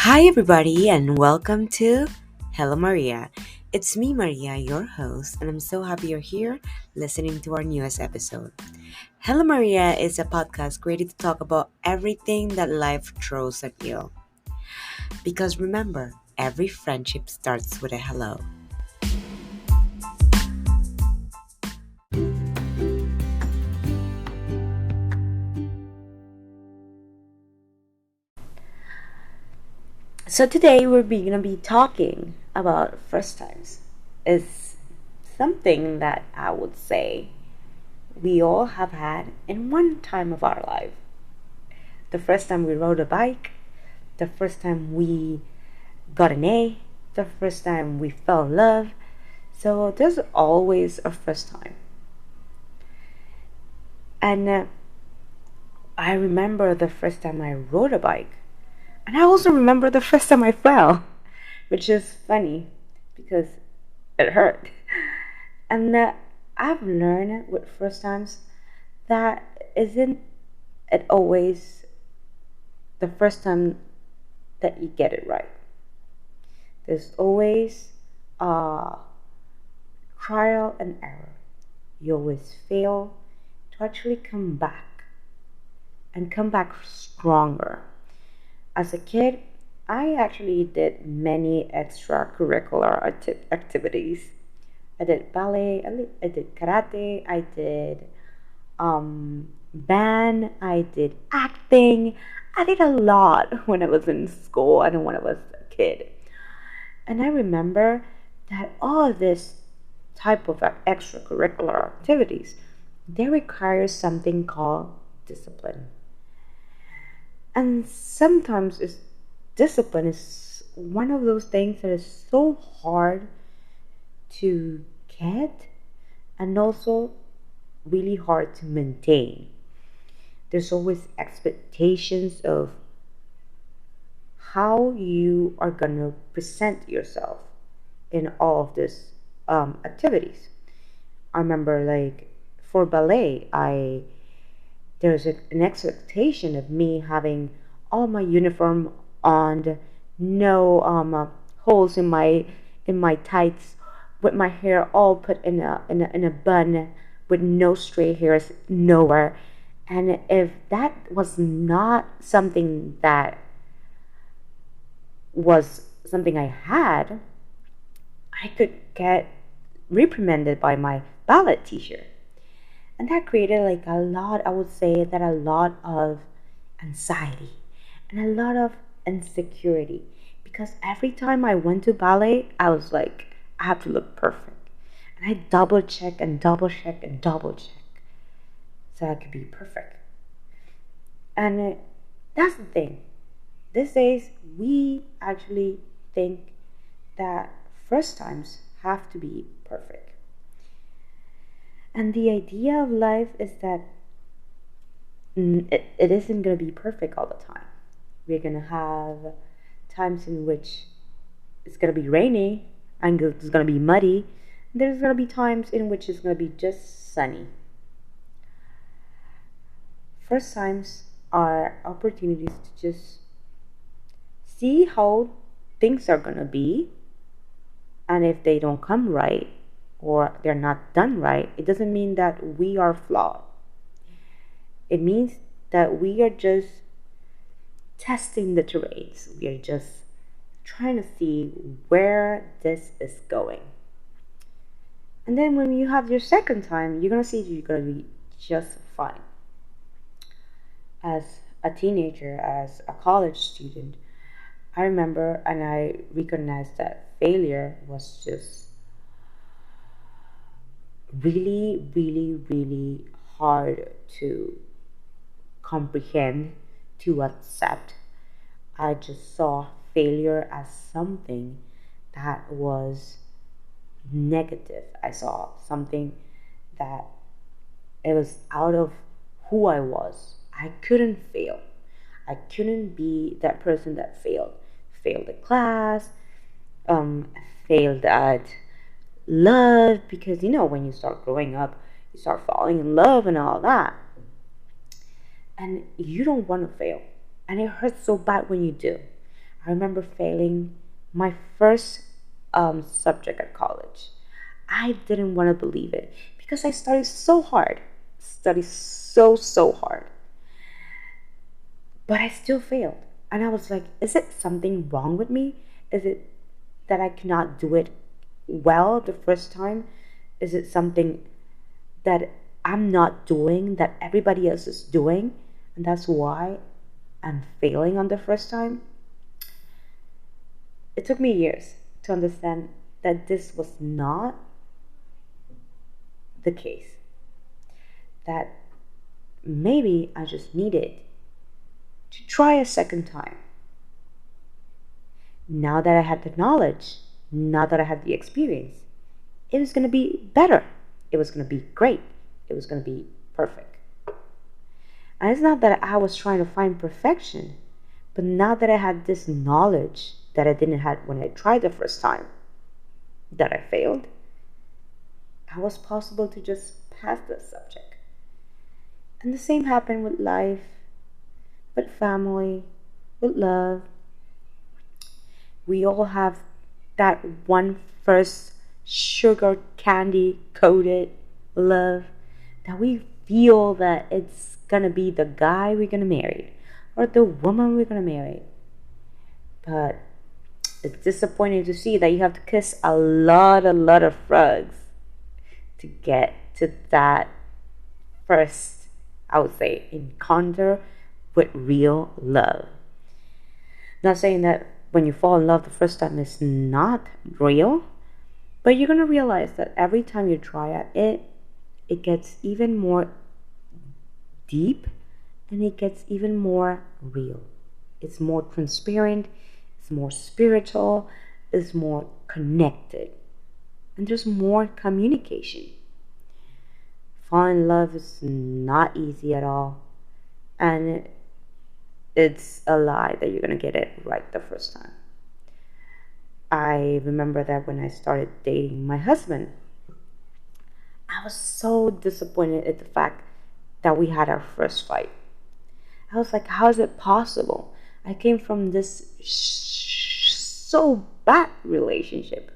Hi, everybody, and welcome to Hello Maria. It's me, Maria, your host, and I'm so happy you're here listening to our newest episode. Hello Maria is a podcast created to talk about everything that life throws at you. Because remember, every friendship starts with a hello. So today we're gonna be talking about first times. It's something that I would say we all have had in one time of our life. The first time we rode a bike, the first time we got an A, the first time we fell in love. So there's always a first time. And I remember the first time I rode a bike. And I also remember the first time I fell, which is funny because it hurt. And I've learned with first times that isn't it always the first time that you get it right. There's always trial and error. You always fail to actually come back and come back stronger. As a kid, I actually did many extracurricular activities. I did ballet, I did karate, I did band, I did acting. I did a lot when I was in school and when I was a kid. And I remember that all of this type of extracurricular activities, they require something called discipline. And sometimes discipline is one of those things that is so hard to get and also really hard to maintain. There's always expectations of how you are going to present yourself in all of these activities. I remember, like, for ballet, there's an expectation of me having all my uniform on, no holes in my tights, with my hair all put in a bun, with no stray hairs nowhere. And if that was not something that was something I had, I could get reprimanded by my ballet teacher. And that created, like, a lot, I would say that a lot of anxiety and a lot of insecurity. Because every time I went to ballet, I was like, I have to look perfect. And I double check and double check and double check so I could be perfect. And that's the thing. These days, we actually think that first times have to be perfect. And the idea of life is that it isn't going to be perfect all the time. We're going to have times in which it's going to be rainy and it's going to be muddy. There's going to be times in which it's going to be just sunny. First times are opportunities to just see how things are going to be. And if they don't come right or they're not done right, it doesn't mean that we are flawed. It means that we are just testing the terrains. We are just trying to see where this is going. And then when you have your second time, you're going to see you're going to be just fine. As a teenager, as a college student, I remember and I recognized that failure was just really, really, really hard to comprehend, to accept. I just saw failure as something that was negative. I saw something that it was out of who I was. I couldn't fail. I couldn't be that person that failed. Failed at class, failed at love, because when you start growing up, you start falling in love and all that. And you don't want to fail. And it hurts so bad when you do. I remember failing my first subject at college. I didn't want to believe it because I studied so hard, but I still failed. And I was like, is it something wrong with me? Is it that I cannot do it well the first time? Is it something that I'm not doing that everybody else is doing? And that's why I'm failing on the first time? It took me years to understand that this was not the case. That maybe I just needed to try a second time. Now that I had the knowledge, now that I had the experience, it was going to be better. It was going to be great. It was going to be perfect. And it's not that I was trying to find perfection, but now that I had this knowledge that I didn't have when I tried the first time, that I failed, I was possible to just pass the subject. And the same happened with life, with family, with love. We all have that one first sugar candy coated love that we feel that it's gonna be the guy we're gonna marry or the woman we're gonna marry. But it's disappointing to see that you have to kiss a lot of frogs to get to that first, I would say, encounter with real love. Not saying that when you fall in love the first time it's not real, but you're gonna realize that every time you try it, it gets even more deep and it gets even more real. It's more transparent, it's more spiritual, it's more connected, and there's more communication. Falling in love is not easy at all, and it's a lie that you're gonna get it right the first time. I remember that when I started dating my husband, I was so disappointed at the fact that we had our first fight. I was like, how is it possible? I came from this so bad relationship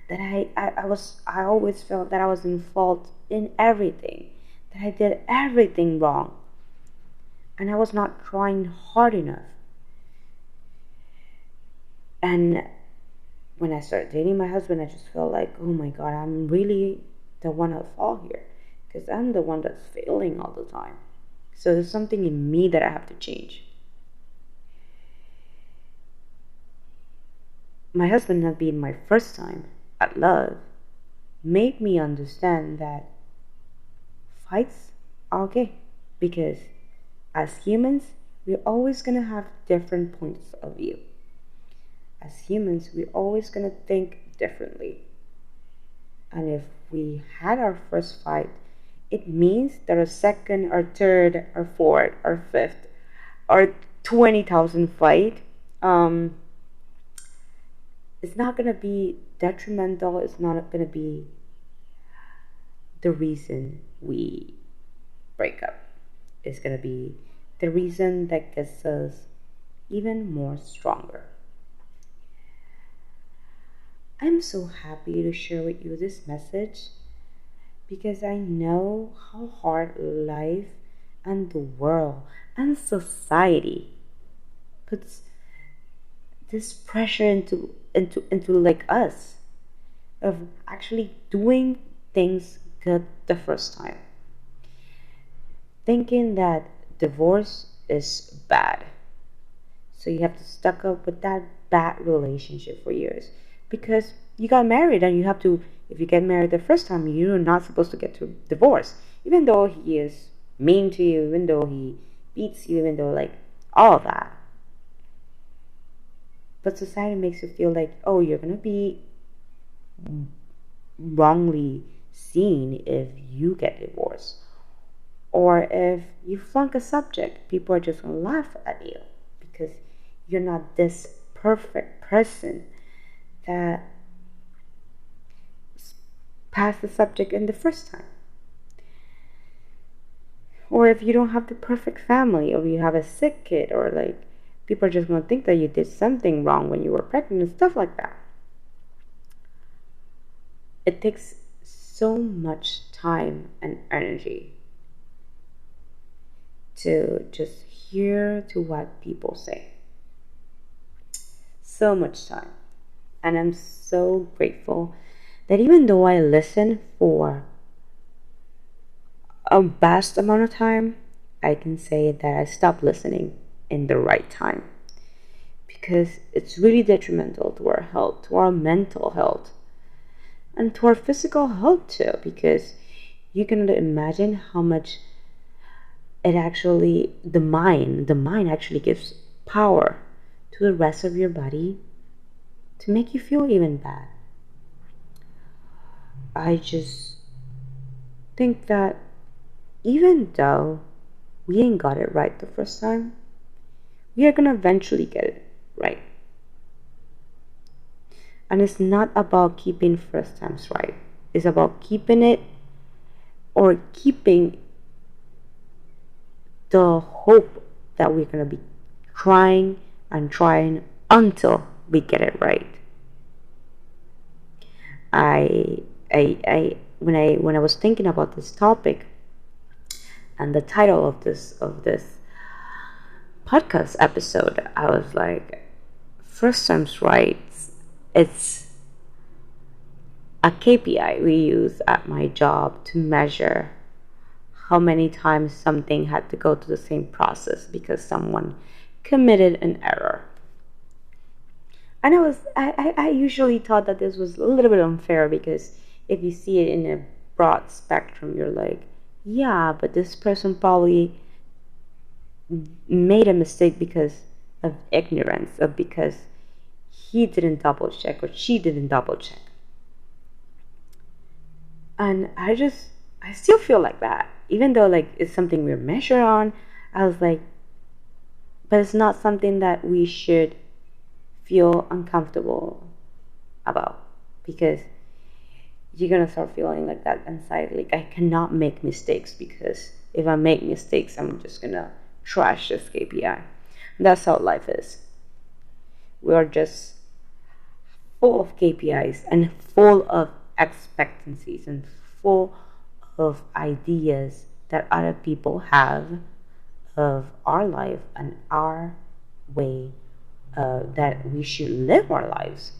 that I always felt that I was in fault in everything, that I did everything wrong, and I was not trying hard enough. And when I started dating my husband, I just felt like, oh my God, I'm really the one at fault here because I'm the one that's failing all the time. So there's something in me that I have to change. My husband not being my first time at love made me understand that fights are okay because as humans, we're always going to have different points of view. As humans, we're always going to think differently. And if we had our first fight, it means that our second, or third, or fourth, or fifth, or 20,000 fight, it's not going to be detrimental. It's not going to be the reason we break up. It's going to be the reason that gets us even more stronger. I'm so happy to share with you this message because I know how hard life and the world and society puts this pressure into like us of actually doing things good the first time. Thinking that divorce is bad. So you have to stuck up with that bad relationship for years. Because you got married and you have to, if you get married the first time, you're not supposed to get to divorce. Even though he is mean to you, even though he beats you, even though like all of that. But society makes you feel like, oh, you're going to be wrongly seen if you get divorced. Or if you flunk a subject, people are just going to laugh at you because you're not this perfect person that passed the subject in the first time. Or if you don't have the perfect family, or you have a sick kid, or like People are just going to think that you did something wrong when you were pregnant and stuff like that. It takes so much time and energy to just hear to what people say. So much time. And I'm so grateful that even though I listen for a vast amount of time, I can say that I stopped listening in the right time. Because it's really detrimental to our health, to our mental health, and to our physical health too. Because you can imagine how much the mind actually gives power to the rest of your body to make you feel even bad. I just think that even though we ain't got it right the first time, we are gonna eventually get it right. And it's not about keeping first times right. It's about keeping it, or keeping the hope that we're gonna be trying and trying until we get it right. When I was thinking about this topic and the title of this podcast episode, I was like, first times right. It's a KPI we use at my job to measure how many times something had to go through the same process because someone committed an error. And I usually thought that this was a little bit unfair, because if you see it in a broad spectrum, you're like, yeah, but this person probably made a mistake because of ignorance, or because he didn't double check or she didn't double check. And I still feel like that, even though like it's something we're measured on. I was like, but it's not something that we should feel uncomfortable about, because you're gonna start feeling like that anxiety, like I cannot make mistakes, because if I make mistakes, I'm just gonna trash this KPI. And that's how life is. We are just full of KPIs and full of expectancies and full of ideas that other people have of our life and our way that we should live our lives.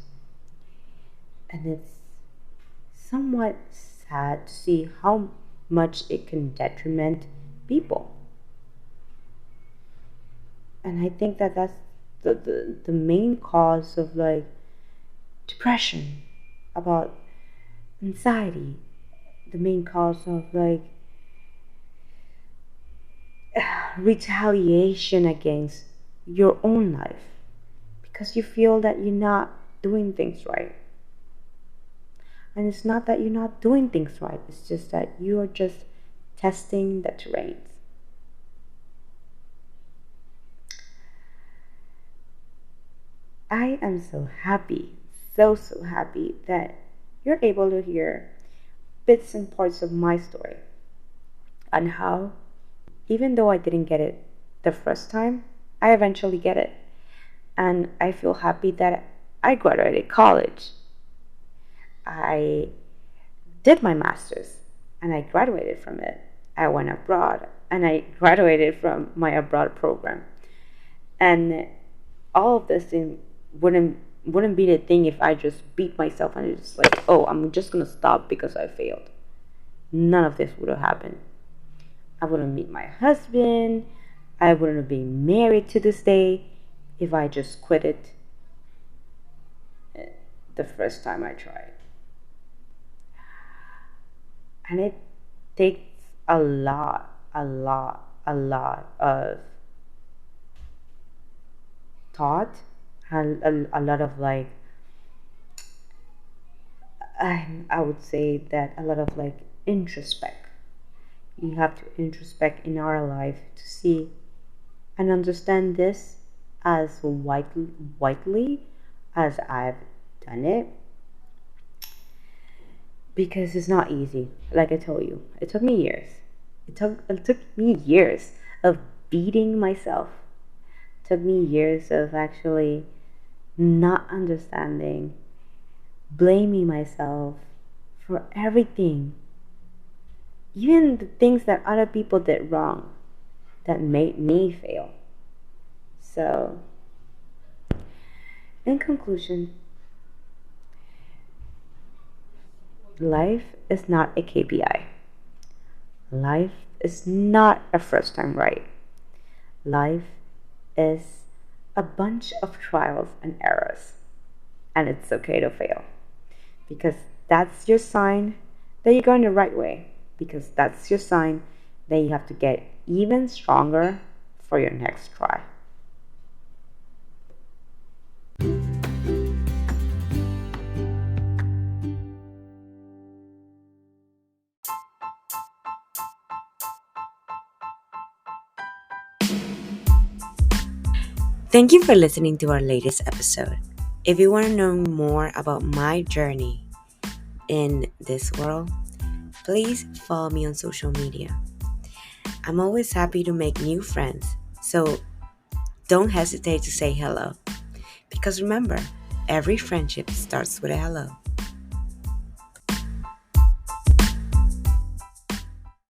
And it's somewhat sad to see how much it can detriment people. And I think that that's the main cause of like depression, about anxiety, the main cause of like retaliation against your own life, because you feel that you're not doing things right. And it's not that you're not doing things right, it's just that you are just testing the terrains. I am so happy, so happy that you're able to hear bits and parts of my story, and how, even though I didn't get it the first time, I eventually get it. And I feel happy that I graduated college. I did my master's and I graduated from it. I went abroad and I graduated from my abroad program. And all of this wouldn't be the thing if I just beat myself and just like, oh, I'm just gonna stop because I failed. None of this would have happened. I wouldn't meet my husband. I wouldn't have been married to this day if I just quit it the first time I tried. And it takes a lot of thought, and a lot of like, I would say that a lot of like introspect. You have to introspect in our life to see and understand this as widely as I've done it, because it's not easy. Like I told you, it took me years. It took me years of beating myself Took me years of actually not understanding, blaming myself for everything, even the things that other people did wrong that made me fail. So, in conclusion, life is not a KPI. Life is not a first time right. Life is a bunch of trials and errors. And it's okay to fail because that's your sign that you're going the right way. Because that's your sign that you have to get even stronger for your next try. Thank you for listening to our latest episode. If you want to know more about my journey in this world, please follow me on social media. I'm always happy to make new friends, so don't hesitate to say hello. Because remember, every friendship starts with a hello.